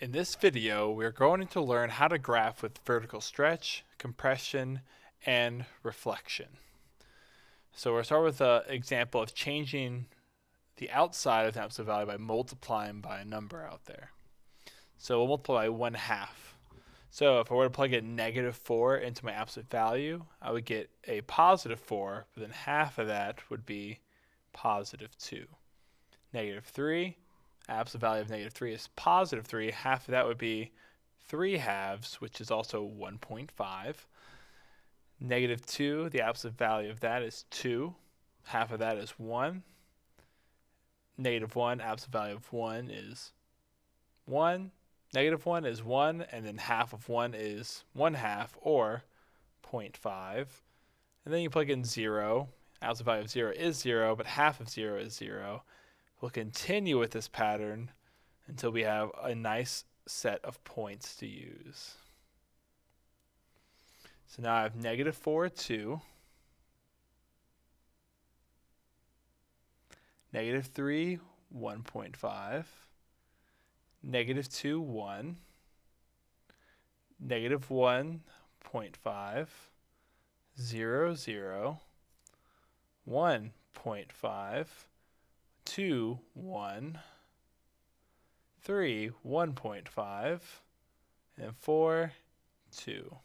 In this video, we're going to learn how to graph with vertical stretch, compression, and reflection. So we'll start with an example of changing the outside of the absolute value by multiplying by a number out there. So we'll multiply by 1/2. So if I were to plug in -4 into my absolute value, I would get a +4, but then half of that would be +2. -3, absolute value of -3 is +3. Half of that would be 3/2, which is also 1.5. -2, the absolute value of that is 2. Half of that is 1. -1, absolute value of 1 is 1. -1 is 1, and then half of 1 is 1/2, or 0.5. And then you plug in 0. Absolute value of 0 is 0, but half of 0 is 0. We'll continue with this pattern until we have a nice set of points to use. So now I have -4, 2, -3, 1.5, -2, 1, -1, 0.5, 0, 0, 1.5, 2, 1, 3, 1.5, and 4, 2.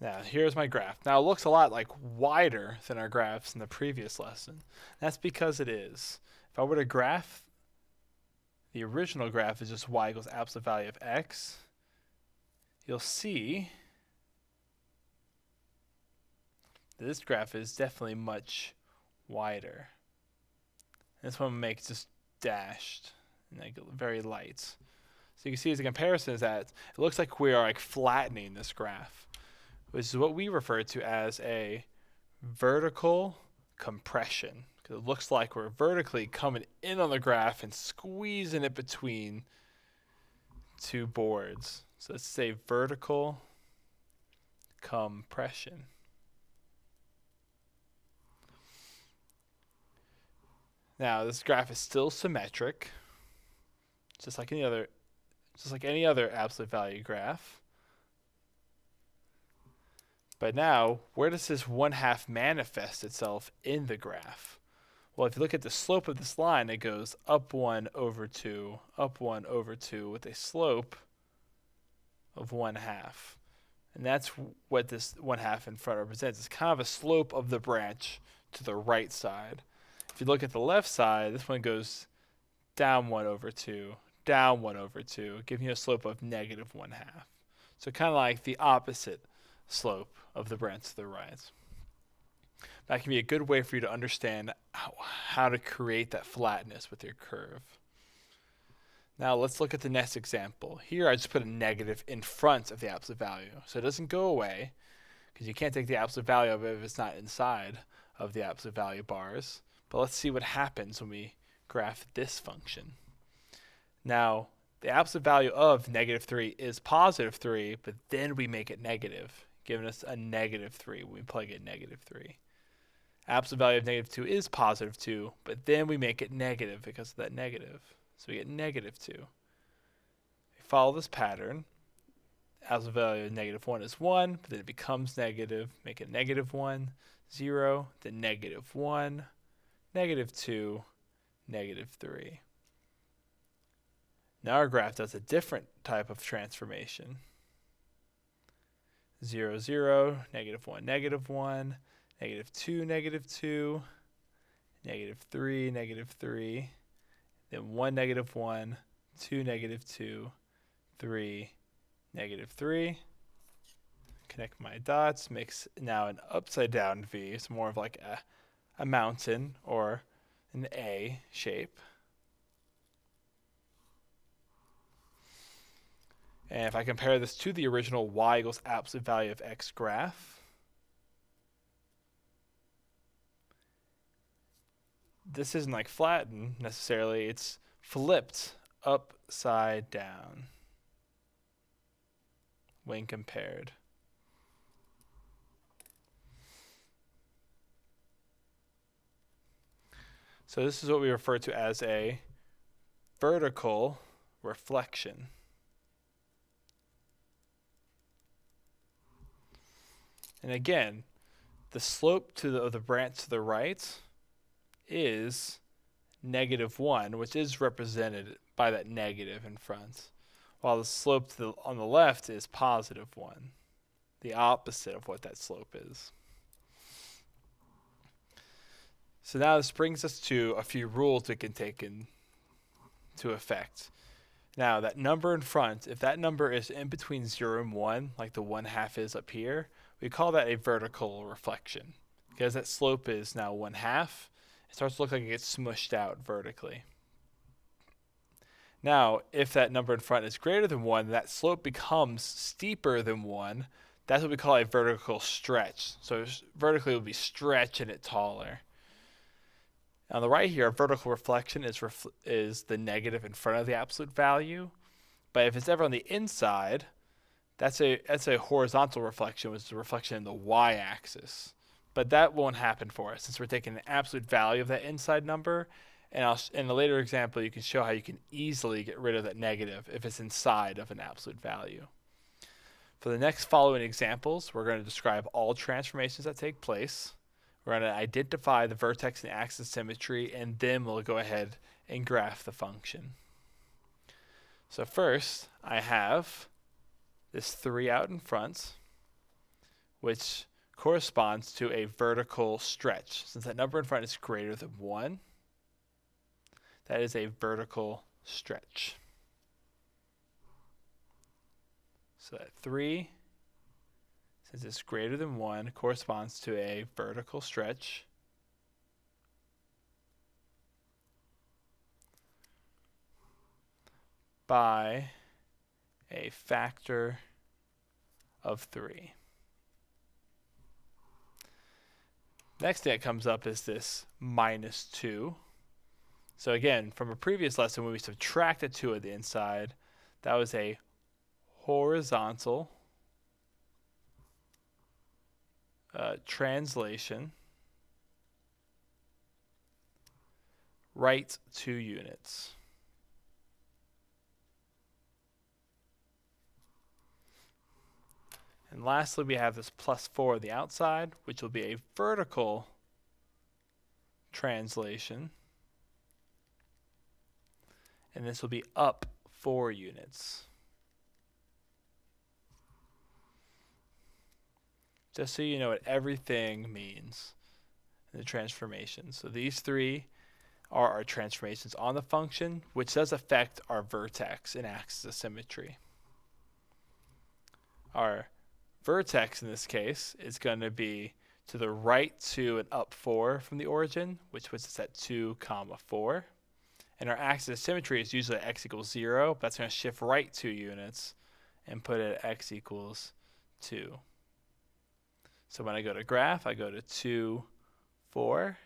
Now, here's my graph. Now, it looks a lot like wider than our graphs in the previous lesson. That's because it is. If I were to graph, the original graph is just y equals absolute value of x. You'll see that this graph is definitely much wider. This one makes just dashed and like very light. So you can see as a comparison is that it looks like we are like flattening this graph, which is what we refer to as a vertical compression, because it looks like we're vertically coming in on the graph and squeezing it between two boards. So let's say vertical compression. Now this graph is still symmetric, just like any other absolute value graph. But now, where does this 1/2 manifest itself in the graph? Well, if you look at the slope of this line, it goes up 1 over 2, up 1 over 2, with a slope of 1/2. And that's what this 1/2 in front represents. It's kind of a slope of the branch to the right side. If you look at the left side, this one goes down 1 over 2, down 1 over 2, giving you a slope of -1/2. So kind of like the opposite slope of the branch to the right. That can be a good way for you to understand how to create that flatness with your curve. Now let's look at the next example. Here I just put a negative in front of the absolute value, so it doesn't go away, because you can't take the absolute value of it if it's not inside of the absolute value bars. But let's see what happens when we graph this function. Now, the absolute value of -3 is +3, but then we make it negative, giving us a -3 when we plug in -3. Absolute value of -2 is +2, but then we make it negative because of that negative. So we get -2. We follow this pattern. Absolute value of -1 is 1, but then it becomes negative, make it -1, 0, then -1, -2, -3. Now our graph does a different type of transformation. 0, 0, -1, -1, -2, -2, -3, -3, then 1, -1, 2, -2, 3, -3. Connect my dots, makes now an upside down V. It's more of like a mountain or an A shape. And if I compare this to the original y equals absolute value of x graph, this isn't like flattened necessarily, it's flipped upside down when compared. So this is what we refer to as a vertical reflection. And again, the slope of the branch to the right is -1, which is represented by that negative in front, while the slope on the left is +1, the opposite of what that slope is. So now this brings us to a few rules we can take into effect. Now that number in front, if that number is in between 0 and 1, like the 1/2 is up here, we call that a vertical reflection. Because that slope is now 1/2, it starts to look like it gets smushed out vertically. Now, if that number in front is greater than 1, that slope becomes steeper than 1. That's what we call a vertical stretch. So vertically it will be stretching it taller. On the right here, a vertical reflection is the negative in front of the absolute value. But if it's ever on the inside, that's a horizontal reflection, which is a reflection in the y-axis. But that won't happen for us since we're taking the absolute value of that inside number. And in a later example, you can show how you can easily get rid of that negative if it's inside of an absolute value. For the next following examples, we're going to describe all transformations that take place. We're going to identify the vertex and axis symmetry, and then we'll go ahead and graph the function. So first, I have this 3 out in front, which corresponds to a vertical stretch. Since that number in front is greater than 1, that is a vertical stretch. So that 3, since it's greater than 1, corresponds to a vertical stretch. By a factor of 3. Next thing that comes up is this -2. So again, from a previous lesson when we subtracted 2 at the inside, that was a horizontal translation right 2 units. And lastly, we have this +4 on the outside, which will be a vertical translation. And this will be up 4 units. Just so you know what everything means in the transformation. So these 3 are our transformations on the function, which does affect our vertex and axis of symmetry. Our vertex in this case is going to be to the right 2 and up 4 from the origin, which puts us at 2, 4. And our axis of symmetry is usually at x equals 0, but that's going to shift right 2 units and put it at x equals 2. So when I go to graph, I go to 2, 4.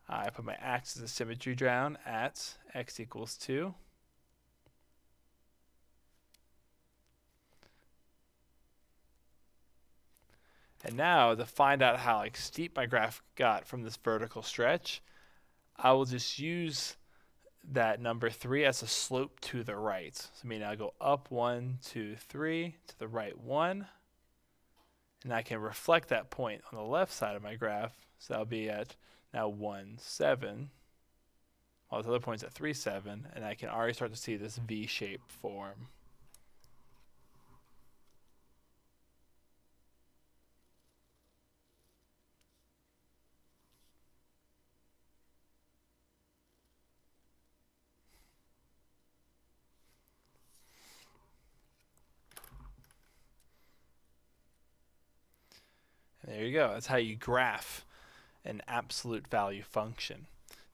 I put my axis of symmetry down at x equals 2. And now to find out how steep my graph got from this vertical stretch, I will just use that number 3 as a slope to the right. So meaning I go up 1, 2, 3, to the right 1. And I can reflect that point on the left side of my graph. So that'll be at now 1, 7. While this other point's at 3, 7. And I can already start to see this V-shape form. There you go. That's how you graph an absolute value function.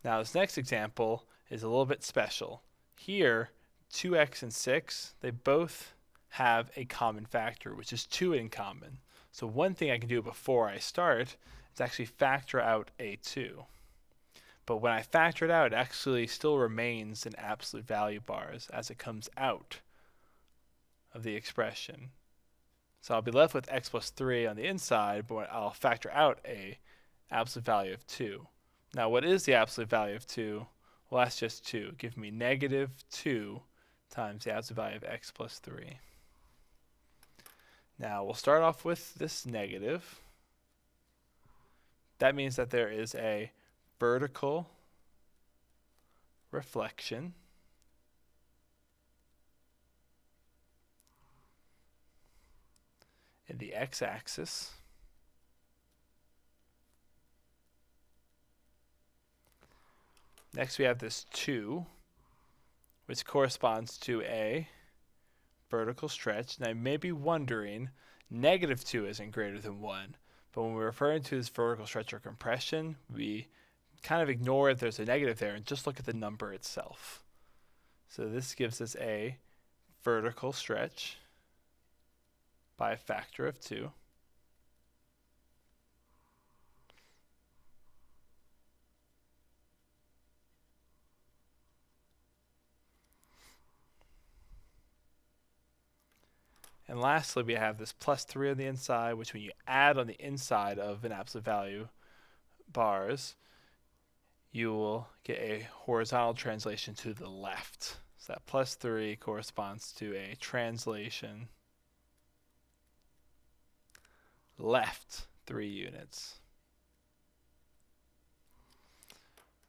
Now this next example is a little bit special. Here, 2x and 6, they both have a common factor, which is 2 in common. So one thing I can do before I start is actually factor out a2. But when I factor it out, it actually still remains in absolute value bars as it comes out of the expression. So I'll be left with x plus 3 on the inside, but I'll factor out a absolute value of 2. Now what is the absolute value of 2? Well, that's just 2. Give me negative 2 times the absolute value of x plus 3. Now we'll start off with this negative. That means that there is a vertical reflection in the x-axis. Next we have this 2, which corresponds to a vertical stretch. Now you may be wondering, negative 2 isn't greater than 1, but when we're referring to this vertical stretch or compression, we kind of ignore if there's a negative there and just look at the number itself. So this gives us a vertical stretch by a factor of 2. And lastly, we have this plus 3 on the inside, which when you add on the inside of an absolute value bars, you will get a horizontal translation to the left. So that plus 3 corresponds to a translation left 3 units.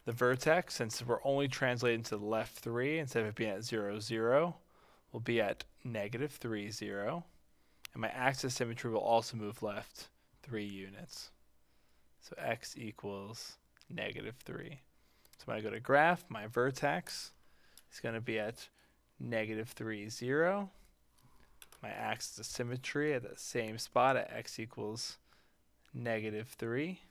The vertex, since we're only translating to the left 3 instead of it being at 0, 0, will be at negative 3, 0. And my axis symmetry will also move left 3 units. So x equals negative 3. So when I go to graph, my vertex is going to be at negative 3, 0. My axis of symmetry at the same spot at x equals negative 3.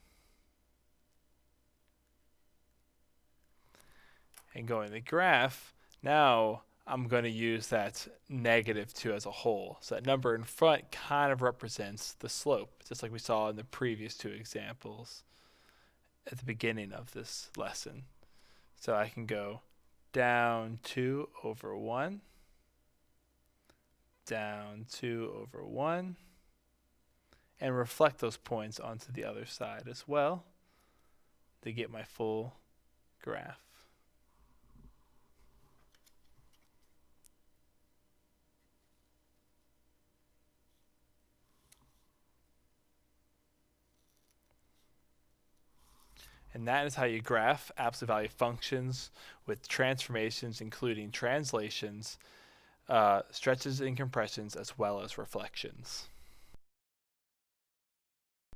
And going to the graph, now I'm going to use that negative 2 as a whole. So that number in front kind of represents the slope, just like we saw in the previous 2 examples at the beginning of this lesson. So I can go down 2 over 1, down 2 over 1, and reflect those points onto the other side as well to get my full graph. And that is how you graph absolute value functions with transformations, including translations, stretches and compressions, as well as reflections.